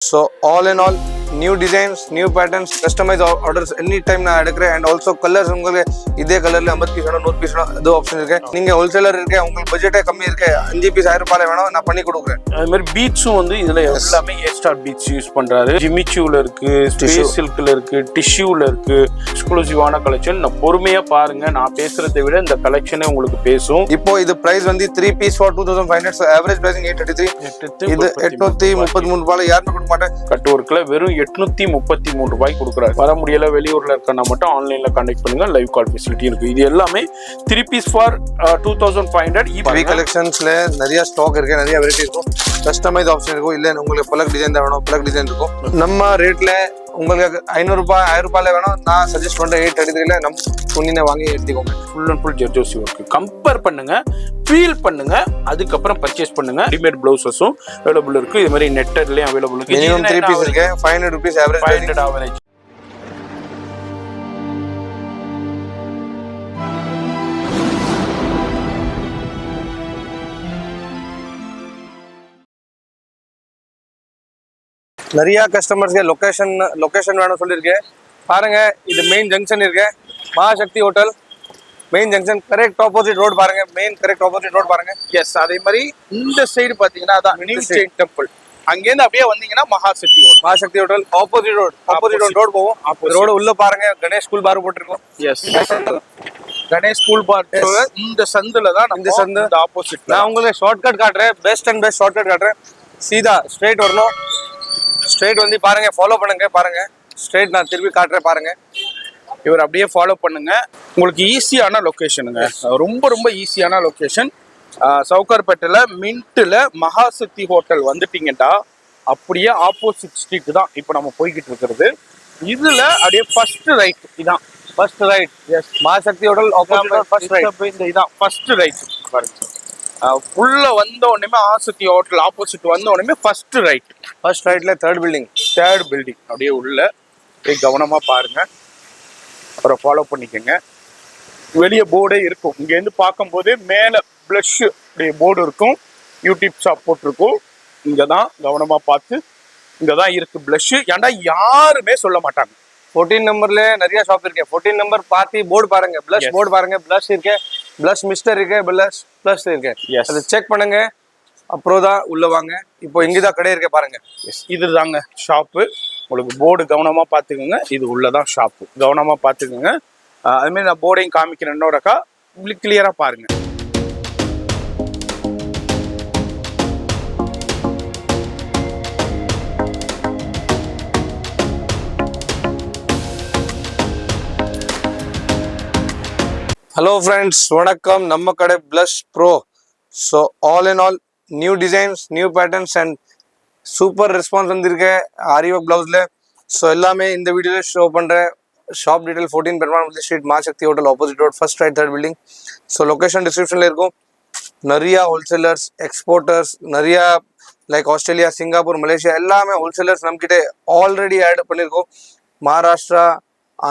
So all in all, new designs, new patterns, customized orders anytime நான் எடுக்கிறேன். And also colours உங்களுக்கு இதே கலர்ல 50 பீஸ் வேணும் 100 பீஸ் வேணும் அது ஆப்ஷன் இருக்கு. நீங்க ஹோல்சேலர் இருக்கே உங்களுக்கு பட்ஜெட்டே கம்மி இருக்கு 5 பீஸ் 1000 ரூபாய் வேணும் நான் பண்ணி கொடுக்குறேன். அது மாதிரி பீட்ஸும் வந்து இதுல எல்லாமே ஏ ஸ்டார் பீட்ஸ் யூஸ் பண்றாரு. ஜிமிச்சூல இருக்கு, ஸ்பேஸ் சில்க்ல இருக்கு, டிஷ்யூல இருக்கு. எக்ஸ்க்ளூசிவான கலெக்ஷன். நான் பொறுமையா பாருங்க, நான் பேசுறதை விட இந்த கலெக்ஷனே உங்களுக்கு பேசும். இப்போ இது பிரைஸ் வந்து 3 piece for 2500, so average pricing 833. இது 833 ரூபாய் யாருமே கொடுக்க மாட்டேன். கட் ஒர்க்ல வெறும் 833 ரூபாய்க்கு கொடுக்குறாரு. வர முடியல வெளியூர்ல இருக்கனா மட்டும் ஆன்லைன்ல கான்டாக்ட் பண்ணுங்க, லைவ் கால் ஃபெசிலிட்டி இருக்கு. இது எல்லாமே 3 பீஸ் ஃபார் 2500. இப்போ கலெக்ஷன்ஸ்ல நிறைய ஸ்டாக் இருக்கு, நிறைய வெரைட்டி இருக்கும், கஸ்டமைஸ் ஆப்ஷன் இருக்கும். இல்ல உங்களுக்கு பலக் டிசைன் தான் வேணும் பலக் டிசைன் இருக்கும். நம்ம ரேட்ல உங்களுக்கு 500 ரூபாய் 1000 ரூபாயில வேணும் நான் சஜஸ்ட் பண்றேன் 833ல நம்ம துணினை வாங்கி எடுத்துக்கோங்க. ஃபுல் அண்ட் ஃபுல் ஜெர்ஜோசி ஒர்க். கம்பேர் பண்ணுங்க, ஃபீல் பண்ணுங்க, அதுக்கப்புறம் பர்ச்சேஸ் பண்ணுங்க. ரெடிமேட் பிளவுசஸும் அவைலபிள் இருக்கு. இது மாதிரி நெட்டட்லயும் அவைலபிள் இருக்கு. மினிமம் 3 பீஸ் இருக்கு. 500 rupees average. 500 average. நிறைய கஸ்டமர்ஸ்க்கு லொகேஷன் வேணும் சொல்லியிருக்கேன். பாருங்க இது மெயின் ஜங்ஷன் இருக்கு, Mahasakthi hotel main junction correct opposite road பாருங்க. மெயின் கரெக்ட் ஆப்போசிட் ரோட் பாருங்க. எஸ், அதே மாதிரி இந்த சைடு பாத்தீங்கன்னா அதான் நியூ செயின் டெம்பிள். அங்கேருந்து அப்படியே வந்தீங்கன்னா மகாசக்தி ஹோட்டல் ஆப்போசிட் ரோட் போவோம். ரோடு உள்ள பாருங்க கணேஷ் ஸ்கூல் பார் போட்டிருக்கோம். எஸ், கணேஷ் ஸ்கூல் பார் இந்த சந்துல தான் இந்த சந்து ஆப்போசிட். நான் உங்களுக்கு ஷார்ட்கட் காட்டுறேன், பெஸ்ட் ஷார்ட்கட் காட்டுறேன். சீதா ஸ்ட்ரெயிட் வரணும். ஸ்ட்ரெயிட் வந்து பாருங்க, ஃபாலோ பண்ணுங்க. பாருங்க ஸ்ட்ரெயிட் நான் திருப்பி காட்டுறேன் பாருங்க. இவர் அப்படியே ஃபாலோ பண்ணுங்க. உங்களுக்கு ஈஸியான லொகேஷனுங்க, ரொம்ப ரொம்ப ஈஸியான லொகேஷன். சவுகார்பேட்டையில் மின்ட்டில் மகாசக்தி ஹோட்டல் வந்துட்டீங்கன்னா அப்படியே ஆப்போசிட் ஸ்ட்ரீட் தான் இப்போ நம்ம போய்கிட்டு இருக்கிறது. இதில் அப்படியே ஃபர்ஸ்ட் ரைட் இதான் ஃபர்ஸ்ட் ரைட். எஸ், மகாசக்தி ஹோட்டல் ஆப்போசிட் ஃபர்ஸ்ட் ரைட். இந்த இதான் ஃபர்ஸ்ட் ரைட் பாருங்க. உள்ள வந்த உடனே மகாசக்தி ஹோட்டல் ஆப்போசிட் வந்த உடனே ஃபர்ஸ்ட் ரைட்ல தேர்ட் பில்டிங் அப்படியே உள்ள போய் கவனமாக பாருங்க, அப்புறம் ஃபாலோ பண்ணிக்கோங்க. வெளியே போர்டே இருக்கும். இங்கேருந்து பார்க்கும்போதே மேலே ப்ளஷ் அப்படியே போர்டு இருக்கும், யூடியூப் ஷாப் போட்டிருக்கும். இங்கே தான் கவனமாக பார்த்து, இங்கே தான் இருக்குது ப்ளஷ். ஏன்டா யாருமே சொல்ல மாட்டாங்க. 14 நம்பர்ல நிறைய ஷாப் இருக்கு. 14 நம்பர் பார்த்து போர்டு பாருங்க, ப்ளஷ் போர்டு பாருங்க. ப்ளஷ் இருக்கு, ப்ளஷ் மிஸ்டர் இருக்கு, ப்ளஷ் இருக்கு. அதை செக் பண்ணுங்க, அப்புறம் தான் உள்ள வாங்க. இப்போ இங்கதான் கடை இருக்கு பாருங்க. எஸ், இது தாங்க ஷாப்பு. உங்களுக்கு போர்டு கவனமாக பார்த்துக்கோங்க. இது உள்ளதான் ஷாப்பு, கவனமாக பார்த்துக்கோங்க. அதுமாரி நான் போர்டையும் காமிக்கிறேன் இன்னொருக்கா, கிளியராக பாருங்க. ஹலோ ஃப்ரெண்ட்ஸ், வணக்கம். நம்ம கடை plush bro. So all in all new designs, new patterns and super response வந்திருக்கு ஆரி ஒர்க் ப்ளவுஸில். ஸோ எல்லாமே இந்த வீடியோவில் ஷோ பண்ணுறேன். Shop detail 14 Perumal street, Mahasakthi hotel opposite road, first right third building. So location டிஸ்கிரிப்ஷனில் இருக்கும். நிறையா ஹோல்சேலர்ஸ், எக்ஸ்போர்ட்டர்ஸ், நிறையா லைக் ஆஸ்திரேலியா, சிங்கப்பூர், மலேசியா எல்லாமே ஹோல்சேலர்ஸ் நம்மக்கிட்ட ஆல்ரெடி ஆட் பண்ணியிருக்கோம். Maharashtra,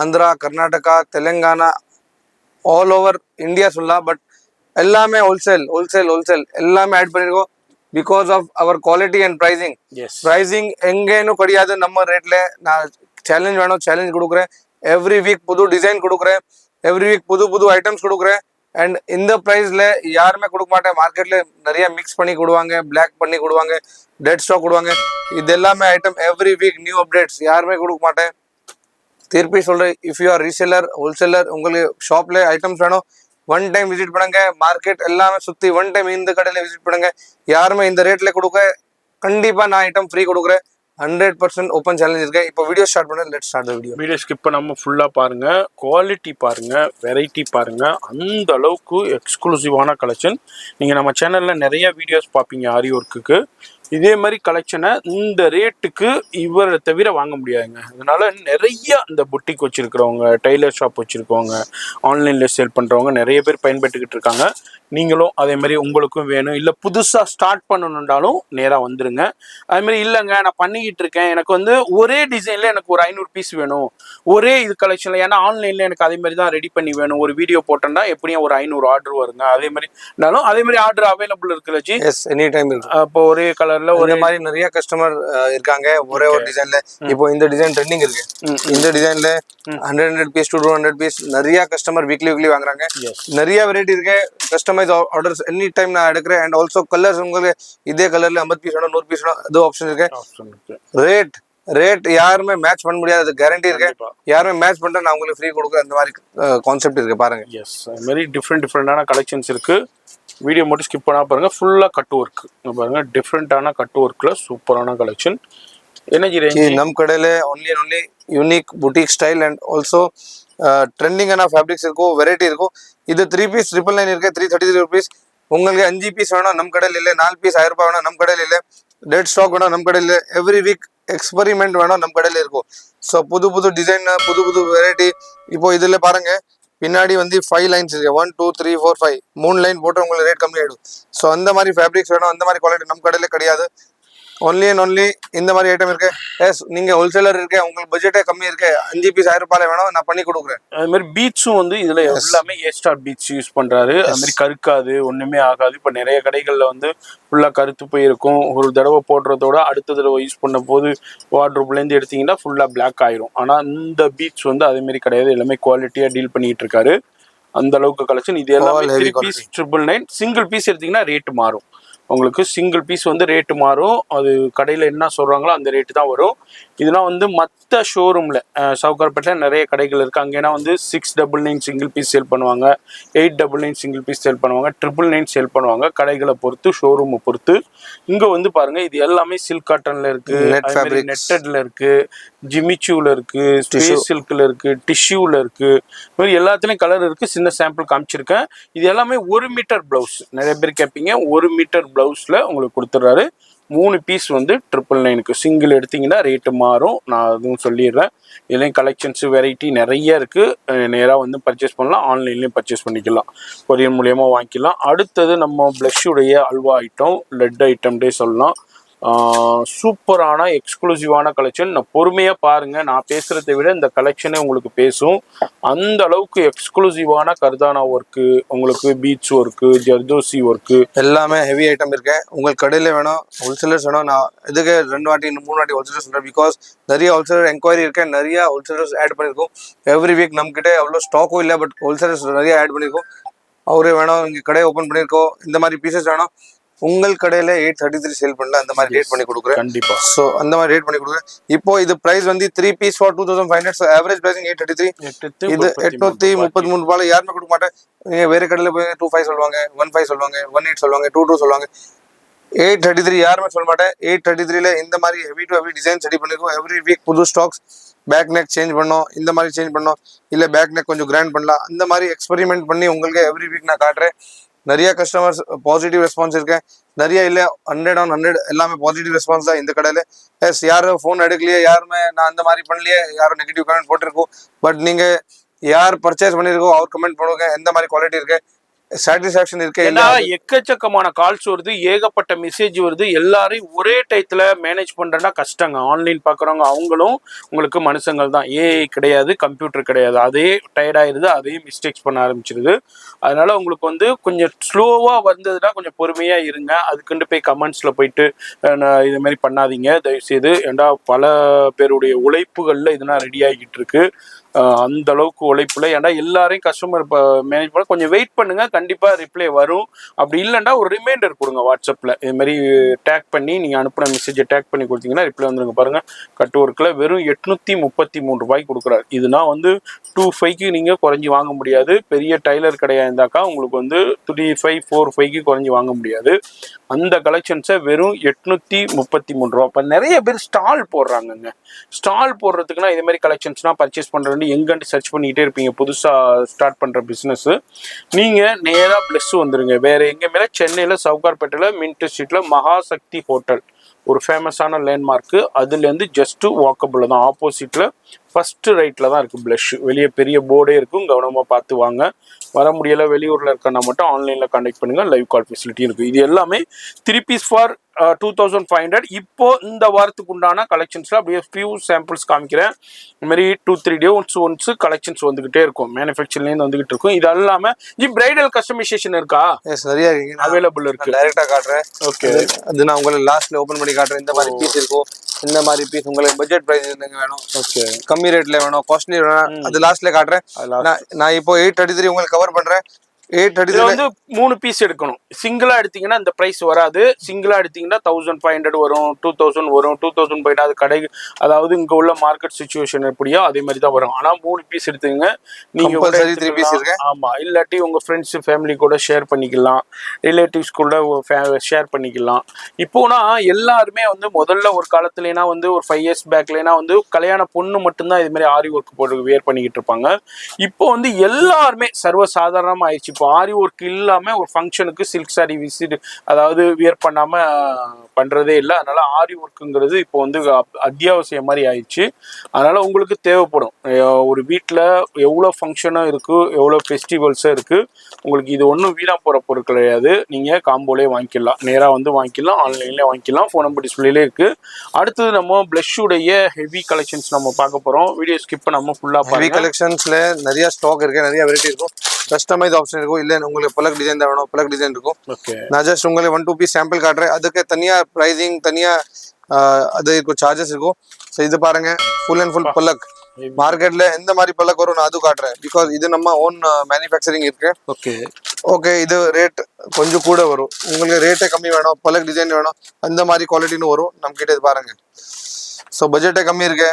Andhra, Karnataka, Telangana, all over India சொல்லலாம். பட் எல்லாமே ஹோல்சேல் எல்லாமே ஆட் பண்ணியிருக்கோம். Because of our quality and pricing எங்கேன்னு கிடையாது. நம்ம ரேட்ல நான் சேலஞ்ச் வேணும், சேலஞ்ச் கொடுக்குறேன். எவ்ரி வீக் புது டிசைன் கொடுக்குறேன், எவ்ரி வீக் புது ஐட்டம்ஸ் கொடுக்குறேன். அண்ட் இந்த ப்ரைஸ்ல யாருமே கொடுக்க மாட்டேன். மார்க்கெட்ல நிறைய மிக்ஸ் பண்ணி கொடுவாங்க, பிளாக் பண்ணி கொடுவாங்க, டெட் ஸ்டாக் கொடுவாங்க. இது எல்லாமே item every week new updates, யாருமே கொடுக்க மாட்டேன். திருப்பி சொல்றேன், if you are reseller, wholesaler, உங்களுக்கு ஷாப்ல ஐட்டம்ஸ் வேணும், ஒன் டைம் விசிட் பண்ணுங்க. மார்க்கெட் எல்லாமே சுத்தி ஒன் டைம் இந்த கடையில விசிட் பண்ணுங்க. யாருமே இந்த ரேட்ல கொடுக்க கண்டிப்பா நான் ஐட்டம் ஃப்ரீ கொடுக்குறேன். 100% ஓப்பன் சேலஞ்ச் இருக்கு. இப்போ வீடியோ ஸ்டார்ட் பண்ண, let's start the video. Video skip பண்ணாம ஃபுல்லா பாருங்க, குவாலிட்டி பாருங்க, வெரைட்டி பாருங்க. அந்த அளவுக்கு எக்ஸ்க்ளூசிவான கலெக்ஷன். நீங்க நம்ம சேனல்ல நிறைய வீடியோஸ் பார்ப்பீங்க ஆரி ஒர்க்குக்கு. இதே மாதிரி கலெக்ஷனை இந்த ரேட்டுக்கு இவரை தவிர வாங்க முடியாதுங்க. அதனால நிறைய இந்த புட்டிக் வச்சிருக்கிறவங்க, டெய்லர் ஷாப் வச்சிருக்கவங்க, ஆன்லைன்ல சேல் பண்றவங்க நிறைய பேர் பயன்பட்டுக்கிட்டு இருக்காங்க. நீங்களும் அதே மாதிரி உங்களுக்கும் வேணும், இல்லை புதுசாக ஸ்டார்ட் பண்ணணுன்றாலும் நேராக வந்துருங்க. அதே மாதிரி இல்லைங்க நான் பண்ணிக்கிட்டு இருக்கேன், எனக்கு வந்து ஒரே டிசைனில் எனக்கு ஒரு 500 பீஸ் வேணும், ஒரே இது கலெக்ஷனில், ஏன்னா ஆன்லைனில் எனக்கு அதே மாதிரி தான் ரெடி பண்ணி வேணும், ஒரு வீடியோ போட்டோன்னா எப்படியும் ஒரு 500 ஆர்டர் வருங்க, அதே மாதிரி இருந்தாலும் அதே மாதிரி ஆர்டர் அவைலபிள் இருக்குல்ல ஜி? எஸ், எனி டைம் இருக்கு. அப்போ ஒரே கலரில் ஒரே மாதிரி நிறைய கஸ்டமர் இருக்காங்க ஒரே ஒரு டிசைன்ல. இப்போ இந்த டிசைன் ட்ரெண்டிங் இருக்கு, இந்த டிசைன்ல 100 பீஸ் டு 200 பீஸ் நிறைய கஸ்டமர் வீக்லி வாங்குறாங்க. நிறைய வெரைட்டி இருக்கு, கஸ்டமைஸ் ஆர்டர்ஸ் எனி டைம் நான் எடுக்கிறேன். அண்ட் ஆல்சோ கலர்ஸ் உங்களுக்கு இதே கலர்ல 50 பீஸ் வேணும் 100 பீஸ் வேணும் அது ஆப்ஷன் இருக்கு. ரேட் யாருமே மேட்ச் பண்ண முடியாது, கேரண்டி இருக்கு. யாருமே மேட்ச் பண்ணிட்டா நான் உங்களுக்கு ஃப்ரீ கொடுக்குறேன், அந்த மாதிரி கான்செப்ட் இருக்கு பாருங்க. எஸ், அது மாதிரி டிஃப்ரெண்டான கலெக்ஷன்ஸ் இருக்கு. வீடியோ மட்டும் ஸ்கிப் பண்ணா பாருங்க, ஃபுல்லா கட் ஒர்க் பாருங்க, டிஃப்ரெண்டான கட் ஒர்க்ல சூப்பரான கலெக்ஷன். எனர்ஜி ரேஞ்ச் நம்ம கடையில only unique boutique style and also ட்ரெண்டிங்கான ஃபேப்ரிக்ஸ் இருக்கும், வெரைட்டி இருக்கும். இது 3 பீஸ் 999 இருக்கு, 333 ருபீஸ். உங்களுக்கு 5 பீஸ் வேணும் நம்ம கடையில் இல்லை, 4 பீஸ் 1000 ரூபாய் வேணும் நம்ம கடையில் இல்லை, டெட் ஸ்டாக் வேணும் நம்ம கடையில் இல்லை, எவ்ரி வீக் எக்ஸ்பெரிமெண்ட் வேணும் நம்ம கடையில் இருக்கும். ஸோ புது டிசைன் புது வெரைட்டி. இப்போ இதில் பாருங்க பின்னாடி வந்து 5 லைன்ஸ் இருக்கு, 1 2 3 4 5 3 லைன் போட்டு உங்களுக்கு ரேட் கம்மி ஆகிடும். ஸோ அந்த மாதிரி ஃபேப்ரிக்ஸ் வேணும், அந்த மாதிரி குவாலிட்டி நம்ம கடையில் கிடையாது. ஒன்லி இந்த மாதிரி ஐட்டம் இருக்கு. எஸ், நீங்க ஹோல்சேலர் இருக்கு, உங்களுக்கு பட்ஜெட்டே கம்மி இருக்கு, 5 பீஸ் 1000 ரூபாய் வேணும் நான் பண்ணி கொடுக்குறேன். அது மாதிரி பீட்ஸும் வந்து இதுல எல்லாமே ஏ-ஸ்டார் பீட்ஸ் யூஸ் பண்றாரு. அது மாதிரி கருக்காது, ஒண்ணுமே ஆகாது. இப்ப நிறைய கடைகள்ல வந்து ஃபுல்லா கருத்து போயிருக்கும், ஒரு தடவை போடுறதோட அடுத்த தடவை யூஸ் பண்ண போது வார்ட்ரோப்ல இருந்து எடுத்தீங்கன்னா ஃபுல்லா பிளாக் ஆயிரும். ஆனா இந்த பீட்ஸ் வந்து அதே மாதிரி கிடையாது, எல்லாமே குவாலிட்டியா டீல் பண்ணிட்டு இருக்காரு. அந்த அளவுக்கு கலெக்ஷன். இது எல்லாமே 3 பீஸ் 999. சிங்கிள் பீஸ் எடுத்தீங்கன்னா ரேட் மாறும். உங்களுக்கு சிங்கிள் பீஸ் வந்து ரேட்டு மாறும், அது கடையில் என்ன சொல்கிறாங்களோ அந்த ரேட்டு தான் வரும். இதெல்லாம் வந்து மற்ற ஷோரூமில் சவுகார்பேட்டில் நிறைய கடைகள் இருக்குது, அங்கேனா வந்து 699 சிங்கிள் பீஸ் சேல் பண்ணுவாங்க, 899 சிங்கிள் பீஸ் சேல் பண்ணுவாங்க, 999 சேல் பண்ணுவாங்க, கடைகளை பொறுத்து ஷோரூமை பொறுத்து. இங்கே வந்து பாருங்கள், இது எல்லாமே சில்க் காட்டனில் இருக்குது, நெட்டடில் இருக்குது, ஜிமிச்சூவில் இருக்குது, ஸ்பேஸ் சில்கில் இருக்குது, டிஷ்யூவில் இருக்குது, இது மாதிரி எல்லாத்துலேயும் கலர் இருக்குது. சின்ன சாம்பிள் காமிச்சிருக்கேன். இது எல்லாமே 1 மீட்டர் ப்ளவுஸ். நிறைய பேர் கேட்பீங்க, 1 மீட்டர் ப்ளவுஸில் உங்களுக்கு கொடுத்துட்றாரு. 3 பீஸ் வந்து 999. சிங்கிள் எடுத்தீங்கன்னா ரேட்டு மாறும், நான் அதுவும் சொல்லிடுறேன். இதுலேயும் கலெக்ஷன்ஸு வெரைட்டி நிறைய இருக்குது. நேராக வந்து பர்ச்சேஸ் பண்ணலாம், ஆன்லைன்லேயும் பர்ச்சேஸ் பண்ணிக்கலாம், கொரியர் மூலியமாக வாங்கிக்கலாம். அடுத்தது நம்ம ப்ளஷ்ஷுடைய அல்வா ஐட்டம், லெட் ஐட்டம்டே சொல்லலாம். சூப்பரான எக்ஸ்க்ளூசிவான கலெக்ஷன். நான் பொறுமையாக பாருங்கள், நான் பேசுகிறத விட இந்த கலெக்ஷனே உங்களுக்கு பேசும். அந்த அளவுக்கு எக்ஸ்க்ளூசிவான கர்தானா ஒர்க்கு, உங்களுக்கு பீட்ஸ் ஒர்க்கு, ஜர்தோசி ஒர்க்கு, எல்லாமே ஹெவி ஐட்டம் இருக்கு. உங்களுக்கு கடையில் வேணும், ஹோல்சேலர்ஸ் வேணும். நான் இதுக்கு 2 வாட்டி 3 வாட்டி ஹோல்சேலர் சொல்கிறேன், பிகாஸ் நிறைய ஹோல்சேலர் என்கொயரி இருக்கேன், நிறைய ஹோல்சேலர்ஸ் ஆட் பண்ணியிருக்கோம். எவ்ரி வீக் நம்மக்கிட்ட அவ்வளோ ஸ்டாக்கும் இல்லை, பட் ஹோல்சேலர்ஸ் நிறைய ஆட் பண்ணியிருக்கோம். அவரே வேணும், இங்கே கடையை ஓப்பன் பண்ணியிருக்கோம், இந்த மாதிரி பீசஸ் வேணும். உங்கள் கடையில் 833 சேல் பண்ணல, அந்த மாதிரி ரேட் பண்ணி கொடுக்குறேன் கண்டிப்பா. ஸோ அந்த மாதிரி ரேட் பண்ணி கொடுக்குறேன். இப்போ இது பிரைஸ் வந்து 3 piece for 2500. So average pricing 833. இது 833 ரூபாய் யாருமே கொடுக்க மாட்டேன். நீங்கள் வேறு கடையில் போய் 25 சொல்லுவாங்க, 15 சொல்லுவாங்க, 18 சொல்லுவாங்க, 22 சொல்லுவாங்க. 833 யாருமே சொல்ல மாட்டேன். 833ல இந்த மாதிரி heavy to heavy designs ready பண்ணிருக்கோம். எவ்ரி வீக் புது ஸ்டாக்ஸ். பேக் நெக் சேஞ்ச் பண்ணோம், இந்த மாதிரி சேஞ்ச் பண்ணோம், இல்லை பேக் நெக் கொஞ்சம் கிராண்ட் பண்ணலாம், அந்த மாதிரி எக்ஸ்பெரிமெண்ட் பண்ணி உங்களுக்கு எவ்ரி வீக் நான் காட்டுறேன். நிறைய கஸ்டமர்ஸ் பாசிட்டிவ் ரெஸ்பான்ஸ் இருக்கேன், நிறைய இல்லை 100 on 100 எல்லாமே பாசிட்டிவ் ரெஸ்பான்ஸ் தான் இந்த கடையில். எஸ், யாரும் ஃபோன் எடுக்கலையே, யாருமே நான் அந்த மாதிரி பண்ணலையே, யாரும் நெகட்டிவ் கமெண்ட் போட்டிருக்கோம். பட் நீங்கள் யார் பர்ச்சேஸ் பண்ணியிருக்கோ அவர் கமெண்ட் பண்ணுங்க, எந்த மாதிரி குவாலிட்டி இருக்கு, சாட்டிஸ்ஃபேக்ஷன் இருக்கு. ஏன்னா எக்கச்சக்கமான கால்ஸ் வருது, ஏகப்பட்ட மெசேஜ் வருது. எல்லாரையும் ஒரே டயத்துல மேனேஜ் பண்றேன்னா கஷ்டங்க. ஆன்லைன் பாக்குறவங்க அவங்களும் உங்களுக்கு மனுஷங்கள் தான், ஏஐ கிடையாது, கம்ப்யூட்டர் கிடையாது. அதே டயர்ட் ஆயிருது, அதே மிஸ்டேக்ஸ் பண்ண ஆரம்பிச்சிருது. அதனால உங்களுக்கு வந்து கொஞ்சம் ஸ்லோவா வந்ததுன்னா கொஞ்சம் பொறுமையா இருங்க. அதுக்குண்டு போய் கமெண்ட்ஸ்ல போயிட்டு இது மாதிரி பண்ணாதீங்க தயவுசெய்து. ஏன்னா பல பேருடைய உழைப்புகள்ல இதெல்லாம் ரெடி ஆகிட்டு இருக்கு. அந்த அளவுக்கு உழைப்புல, ஏன்னா எல்லாரையும் கஸ்டமர் மேனேஜ் பண்ண கொஞ்சம் வெயிட் பண்ணுங்க, கண்டிப்பா ரிப்ளை வரும். அப்படி இல்லைன்னா ஒரு ரிமைண்டர் கொடுங்க வாட்ஸ்அப்ல, இது மாதிரி டேக் பண்ணி நீங்க அனுப்பின மெசேஜை டேக் பண்ணி கொடுத்தீங்கன்னா ரிப்ளை வந்துருங்க. பாருங்க, கட் ஒர்க்கில் வெறும் 833 ரூபாய்க்கு கொடுக்குறாரு. இதுனா வந்து 25க்கு நீங்க குறைஞ்சி வாங்க முடியாது. பெரிய டைலர் கடையா இருந்தாக்கா உங்களுக்கு வந்து 35 45க்கு குறைஞ்சி வாங்க முடியாது. அந்த கலெக்ஷன்ஸை வெறும் 833 ரூபா. இப்போ நிறைய பேர் ஸ்டால் போடுறாங்கங்க. ஸ்டால் போடுறதுக்குன்னா இதே மாதிரி கலெக்ஷன்ஸ்லாம் பர்ச்சேஸ் பண்ணுறது எங்கன்ட்டு சர்ச் பண்ணிக்கிட்டே இருப்பீங்க. புதுசாக ஸ்டார்ட் பண்ணுற பிஸ்னஸ் நீங்கள் நேராக ப்ளஸ் வந்துடுங்க. வேறு எங்கே மேலே சென்னையில் சவுகார்பேட்டையில் மின்ட் ஸ்ட்ரீட்டில் மகாசக்தி ஹோட்டல் ஒரு ஃபேமஸான லேண்ட்மார்க்கு. அதுலேருந்து ஜஸ்ட்டு வாக்கபிள் தான், ஆப்போசிட்டில் ஃபஸ்ட்டு ரைட்டில் தான் இருக்குது ப்ளஷ். வெளியே பெரிய போர்டே இருக்கும், கவனமாக பார்த்து வாங்க. வர முடியலை வெளியூரில் இருக்கனா மட்டும் ஆன்லைனில் கான்டெக்ட் பண்ணுங்கள், லைவ் கால் ஃபெசிலிட்டி இருக்குது. இது எல்லாமே 3 பீஸ் ஃபார் 2500. இப்போ இந்த வாரத்துக்கு உண்டான கலெக்ஷன்ஸில் அப்படியே ஃபியூ சாம்பிள்ஸ் காமிக்கிறேன். இந்த மாதிரி 2-3 டேஸ் ஒன்ஸ் கலெக்ஷன்ஸ் வந்துகிட்டே இருக்கும், மேனுஃபேக்சர்லேருந்து வந்துகிட்டு இருக்கும். இது எல்லாமே பிரைடல் கஸ்டமைசேஷன் இருக்கா? எஸ், நிறைய இருக்கு, அவைலபிள் இருக்கு. டைரக்டா காட்டுறேன். ஓகே, அது நான் உங்களுக்கு லாஸ்ட்ல ஓபன் பண்ணி காட்டுறேன். இந்த மாதிரி பீஸ் இருக்கும், இந்த மாதிரி பீஸ் உங்களுக்கு பட்ஜெட் பிரைஸ் என்னங்க வேணும், ஓகே, கம்மி ரேட்ல வேணும், காஸ்ட்லி வேணும், அது லாஸ்ட்ல காட்டுறேன். நான் இப்போ 833 உங்களுக்கு கவர் பண்றேன். 833 வந்து 3 பீஸ் எடுக்கணும். சிங்கிளா எடுத்தீங்கன்னா இந்த பிரைஸ் வராது. சிங்கிளா எடுத்தீங்கன்னா 1500 வரும், 2000 வரும். 2000 போயிட்டா அது கடை, அதாவது இங்க உள்ள மார்க்கெட் சிச்சுவேஷன் எப்படியோ அதே மாதிரி தான் வரும். ஆனா 3 பீஸ் எடுத்துங்க நீங்க. 3 பீஸ் இருக்கு. ஆமா, இல்லாட்டி உங்க ஃப்ரெண்ட்ஸ் ஃபேமிலி கூட ஷேர் பண்ணிக்கலாம், ரிலேட்டிவ்ஸ் கூட ஷேர் பண்ணிக்கலாம். இப்போனா எல்லாருமே வந்து முதல்ல ஒரு காலத்துலனா வந்து ஒரு 5 இயர்ஸ் பேக்லனா வந்து கல்யாண பொண்ணு மட்டும்தான் இது மாதிரி ஆரி ஒர்க் போட்டு வேர் பண்ணிக்கிட்டு இருப்பாங்க. இப்போ வந்து எல்லாருமே சர்வ சாதாரணமா ஆயிடுச்சு. இப்போ ஆரி ஒர்க் இல்லாம ஒரு ஃபங்க்ஷனுக்கு சில்க் சாரி விசிட், அதாவது வியர் பண்ணாம பண்றதே இல்லை. அதனால ஆரி ஒர்க்குங்கிறது இப்போ வந்து அத்தியாவசியம் மாதிரி ஆயிடுச்சு. அதனால உங்களுக்கு தேவைப்படும். ஒரு வீட்டில் எவ்வளோ ஃபங்க்ஷனும் இருக்கு, எவ்வளோ ஃபெஸ்டிவல்ஸும் இருக்கு, உங்களுக்கு இது ஒன்றும் வீணா போகிற பொருள் கிடையாது. நீங்கள் காம்போலே வாங்கிக்கலாம், நேராக வந்து வாங்கிக்கலாம், ஆன்லைன்லேயே வாங்கிக்கலாம். ஃபோன் நம்பர் டிஸ்பிளேலே இருக்கு. அடுத்தது நம்ம ப்ளஷ்ஷுடைய ஹெவி கலெக்ஷன்ஸ் நம்ம பார்க்க போகிறோம். வீடியோ ஸ்கிப் நம்ம ஃபுல்லாக ஹெவி கலெக்ஷன்ஸ்ல நிறைய ஸ்டாக் இருக்கு, நிறைய வெரைட்டி இருக்கும், கஸ்டமைஸ் ஆப்ஷன் இருக்கும். இல்ல உங்களுக்கு பலக் டிசைன் தான் வேணும், பலக் டிசைன் இருக்கும். ஓகே, நான் ஜஸ்ட் உங்களுக்கு 1-2 பீஸ் சாம்பிள் காட்டுறேன். அதுக்கு தனியா பிரைசிங், தனியா அது இருக்கும், சார்ஜஸ் இருக்கும். ஸோ இது பாருங்க, ஃபுல் அண்ட் ஃபுல் பல்லக். மார்க்கெட்ல எந்த மாதிரி பல்லக் வரும் நான் அது காட்டுறேன், பிகாஸ் இது நம்ம ஓன் மேனுஃபேக்சரிங் இருக்கு. ஓகே, ஓகே, இது ரேட் கொஞ்சம் கூட வரும். உங்களுக்கு ரேட்டே கம்மி வேணும், பல்லக் டிசைன் வேணும், அந்த மாதிரி குவாலிட்டின்னு வரும் நம்ம கிட்ட. இது பாருங்க, ஸோ பட்ஜெட்டே கம்மி இருக்கு,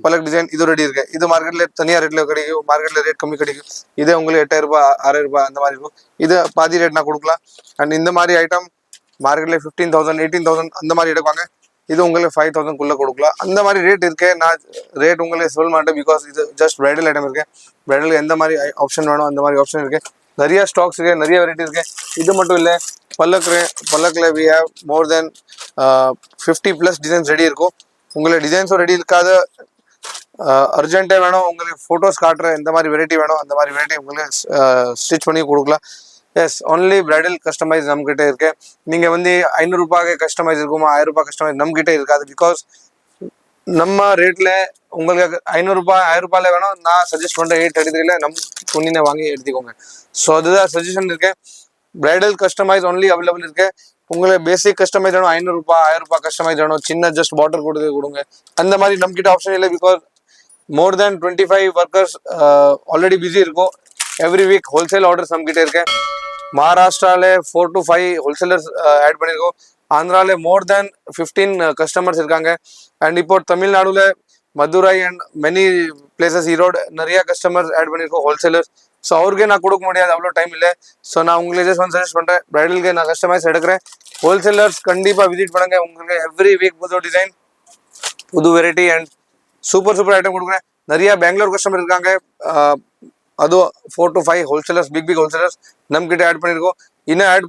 பலக் டிசைன் இது ரெடி இருக்கு. இது மார்க்கெட்ல தனியா ரேட்ல கிடைக்கும், மார்க்கெட்ல ரேட் கம்மி கிடைக்கும். இதே உங்களுக்கு 8000 ரூபாய் 6000 ரூபாய் அந்த மாதிரி இருக்கும். இது பாதி ரேட் நான் கொடுக்கலாம். அண்ட் இந்த மாதிரி ஐட்டம் மார்க்கெட்ல 15,000 18,000 அந்த மாதிரி எடுப்பாங்க. இது உங்களுக்கு 5,000 குள்ள கொடுக்கலாம். அந்த மாதிரி ரேட் இருக்கு. நான் ரேட் உங்களுக்கு சொல்ல மாட்டேன், பிகாஸ் இது ஜஸ்ட் பிரைடல் ஐட்டம் இருக்கு. பிரைடல் எந்த மாதிரி ஆப்ஷன் வேணும் அந்த மாதிரி ஆப்ஷன் இருக்கு. நிறைய ஸ்டாக்ஸ் இருக்கு, நிறைய வெரைட்டி இருக்கு. இது மட்டும் இல்லை, பல்லக்ல we have more then 50+ designs ready இருக்கும். உங்களுக்கு டிசைன்ஸும் ரெடி இருக்காத, அர்ஜென்ட்டே வேணும், உங்களுக்கு ஃபோட்டோஸ் காட்டுற இந்த மாதிரி வெரைட்டி வேணும், அந்த மாதிரி வெரைட்டி உங்களுக்கு ஸ்டிச் பண்ணி கொடுக்கலாம். எஸ், ஒன்லி பிரைடல் கஸ்டமைஸ் நம்மகிட்ட இருக்கு. நீங்க வந்து 500 ரூபாய்க்கு கஸ்டமைஸ் இருக்குமா, 1000 ரூபாய் கஸ்டமைஸ் நம்மகிட்ட இருக்காது. பிகாஸ் நம்ம ரேட்ல உங்களுக்கு 500 ரூபாய் 1000 ரூபாயில வேணும். நான் சஜஸ்ட் பண்றேன் 833ல நம்ம துணினை வாங்கி எடுத்துக்கோங்க. ஸோ அதுதான் சஜஷன் இருக்கு. பிரைடல் கஸ்டமைஸ் ஒன்லி அவைலபிள் இருக்கு. உங்களுக்கு பேசிக் கஸ்டமைஸ் வேணும், 500 ரூபாய் 1000 ரூபாய் கஸ்டமைஸ் வேணும், சின்ன ஜஸ்ட் பார்டர் கொடுங்க, அந்த மாதிரி நம்ம கிட்ட ஆப்ஷன் இல்லை. Because more than 25 workers already busy இருக்கும். எவ்ரி வீக் ஹோல்சேல் ஆர்டர்ஸ் நம்ம கிட்ட இருக்கு. மகாராஷ்டிரால 4 to 5 ஹோல்சேலர்ஸ் ஆட் பண்ணியிருக்கோம். ஆந்திரால மோர் தேன் 15 கஸ்டமர்ஸ் இருக்காங்க. அண்ட் இப்போ தமிழ்நாடுல Madurai and many places, Erode நிறைய கஸ்டமர்ஸ் ஆட் பண்ணியிருக்கோம் ஹோல்சேலர்ஸ். ஸோ அவருக்கே நான் கொடுக்க முடியாது, அவ்வளோ டைம் இல்லை. ஸோ நான் உங்களுக்கு ஜஸ்ட் ஒன் சஜஸ்ட் பண்ணுறேன், பிரைடலுக்கு நான் கஸ்டமைஸ் எடுக்கிறேன். ஹோல்சேலர்ஸ் கண்டிப்பாக விசிட் பண்ணுங்க. உங்களுக்கு எவ்ரி வீக் புது டிசைன், புது வெரைட்டி அண்ட் சூப்பர் ஐட்டம் கொடுக்குறேன். நிறைய பெங்களூர் கஸ்டமர் இருக்காங்க. அதுவும் 4 to 5 ஹோல்சேலர்ஸ், பிக் ஹோல்சேலர்ஸ் நம்ம கிட்ட ஆட் பண்ணியிருக்கோம். இன்னும் ஆட்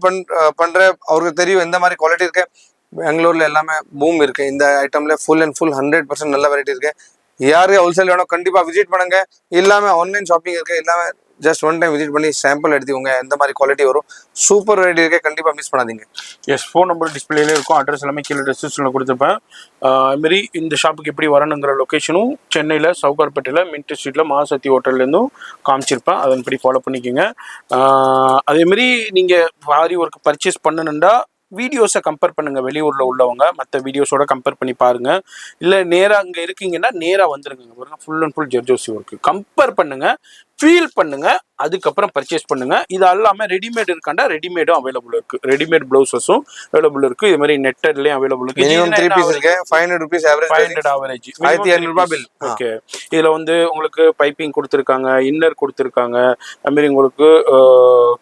பண்ற அவருக்கு தெரியும் எந்த மாதிரி குவாலிட்டி இருக்கு. பெங்களூர்ல எல்லாமே பூம் இருக்கு இந்த ஐட்டம்ல. ஃபுல் அண்ட் ஃபுல் 100% நல்ல வெரைட்டி இருக்கு. யாரு ஹோல்சேல் வேணும் கண்டிப்பா விசிட் பண்ணுங்க. எல்லாமே ஆன்லைன் ஷாப்பிங் இருக்கு. எல்லாமே ஜஸ்ட் ஒன் டைம் விசிட் பண்ணி சாம்பிள் எடுத்துக்கோங்க, எந்த மாதிரி குவாலிட்டி வரும். சூப்பர் வெரைட்டி இருக்கு, கண்டிப்பா மிஸ் பண்ணாதீங்க. எஸ், ஃபோன் நம்பர் டிஸ்பிளேல இருக்கும், அட்ரஸ் எல்லாமே கீழே டிஸ்கிரிப்ஷனில் கொடுத்துருப்பேன். அதுமாரி இந்த ஷாப்புக்கு எப்படி வரணுங்கிற லொக்கேஷனும் சென்னையில் சவுகார்பேட்டையில் மின்ட் ஸ்ட்ரீட்டில் மகாசக்தி ஹோட்டல்லேருந்தும் காமிச்சிருப்பேன். அதன்படி ஃபாலோ பண்ணிக்கோங்க. அதேமாரி நீங்கள் ஆரி ஒர்க் பர்ச்சேஸ் பண்ணணுன்னா வீடியோஸை கம்பேர் பண்ணுங்கள். வெளியூரில் உள்ளவங்க மற்ற வீடியோஸோட கம்பேர் பண்ணி பாருங்கள். இல்லை நேராக அங்கே இருக்கீங்கன்னா நேராக வந்துருங்க. பாருங்க, full and full zardozi work. Compare பண்ணுங்கள், ஃபீல் பண்ணுங்கள், அதுக்கப்புறம் பர்ச்சேஸ் பண்ணுங்கள். இது எல்லாமே ரெடிமேட் இருக்காண்டா, ரெடிமேடும் அவைலபிள் இருக்குது. ரெடிமேட் ப்ளவுசஸும் அவைலபிள் இருக்குது. இது மாதிரி நெட்டட்லேயும் அவைலபிள் இருக்குது. மினிமம் 3 பீஸ் இருக்கு. 500 rupees ஆவரேஜ். 500 ஆவரேஜ், 1200 ரூபாய் பில். ஓகே. இதில் வந்து உங்களுக்கு பைப்பிங் கொடுத்துருக்காங்க, இன்னர் கொடுத்துருக்காங்க, அதுமாரி உங்களுக்கு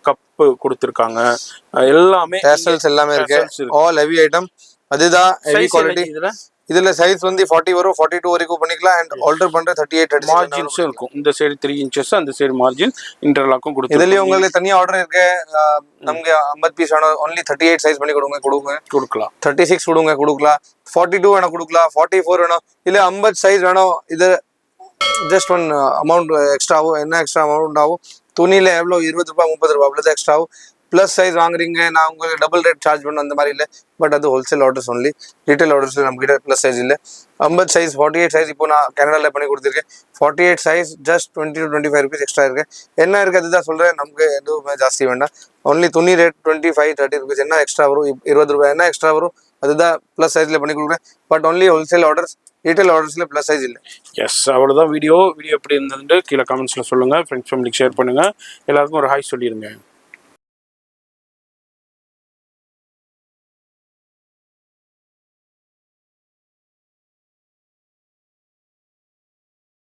கப்பு கொடுத்துருக்காங்க. எல்லாமே டேசல்ஸ் எல்லாமே இருக்கு. All heavy item. அதுதான் ஹெவி குவாலிட்டி. இதுல சைஸ் வந்து 40 வரும், 42 வரைக்கும் பண்ணிக்கலாம். அண்ட் ஆல்டர் பண்ற 38 36 மார்ஜின்ஸும் இருக்கும். இந்த சைடு 3 inches, அந்த சைடு மார்ஜின் இன்டர்லாக்கும் கொடுத்து. இதுலயும் உங்களுக்கு தனியா ஆர்டர் இருக்கு. நமக்கு 50 பீஸ் வேணும், ஒன்லி 38 சைஸ் பண்ணி கொடுக்கலாம். 36 கொடுக்கலாம், 42 வேணும் கொடுக்கலாம், 44 வேணும். இல்ல 50 சைஸ் வேணும். இது ஜஸ்ட் ஒன் அமௌண்ட் எக்ஸ்ட்ரா ஆகும். என்ன எக்ஸ்ட்ரா அமௌண்ட் ஆகும்? துணியில எவ்வளோ 20 ரூபாய் 30 ரூபாய் அவ்வளோதான் எக்ஸ்ட்ரா ஆகும். ப்ளஸ் சைஸ் வாங்குறீங்க, நான் உங்களுக்கு டபுள் ரேட் சார்ஜ் பண்ண அந்த மாதிரி இல்லை. பட் அது ஹோல்சேல் ஆர்டர்ஸ் ஒன்லி. ரீட்டைல் ஆர்டர்ஸில் நம்மகிட்ட ப்ளஸ் சைஸ் இல்லை. 50 சைஸ் 48 சைஸ் இப்போ நான் கனடாவில் பண்ணி கொடுத்துருக்கேன். 48 size just 20 to 25 rupees extra இருக்கு. என்ன இருக்குது அதுதான் சொல்கிறேன். நமக்கு எதுவுமே ஜாஸ்தி வேண்டாம். ஒன்லி துணி ரேட் 25-30 rupees. என்ன எக்ஸ்ட்ரா வரும்? 20 ரூபாய் என்ன எக்ஸ்ட்ரா வரும்? அதுதான் ப்ளஸ் சைஸில் பண்ணி கொடுக்குறேன். But only wholesale orders, retail ஆர்டர்ஸில் ப்ளஸ் சைஸ் இல்லை. எஸ், அவ்வளோதான். வீடியோ எப்படி இருந்ததுன்னு கீழே கமெண்ட்ஸில் சொல்லுங்கள். ஃப்ரெண்ட்ஸ் ஃபேமிலிக்கு ஷேர் பண்ணுங்கள். எல்லாருக்கும் ஒரு ஹாய் சொல்லிடுங்க.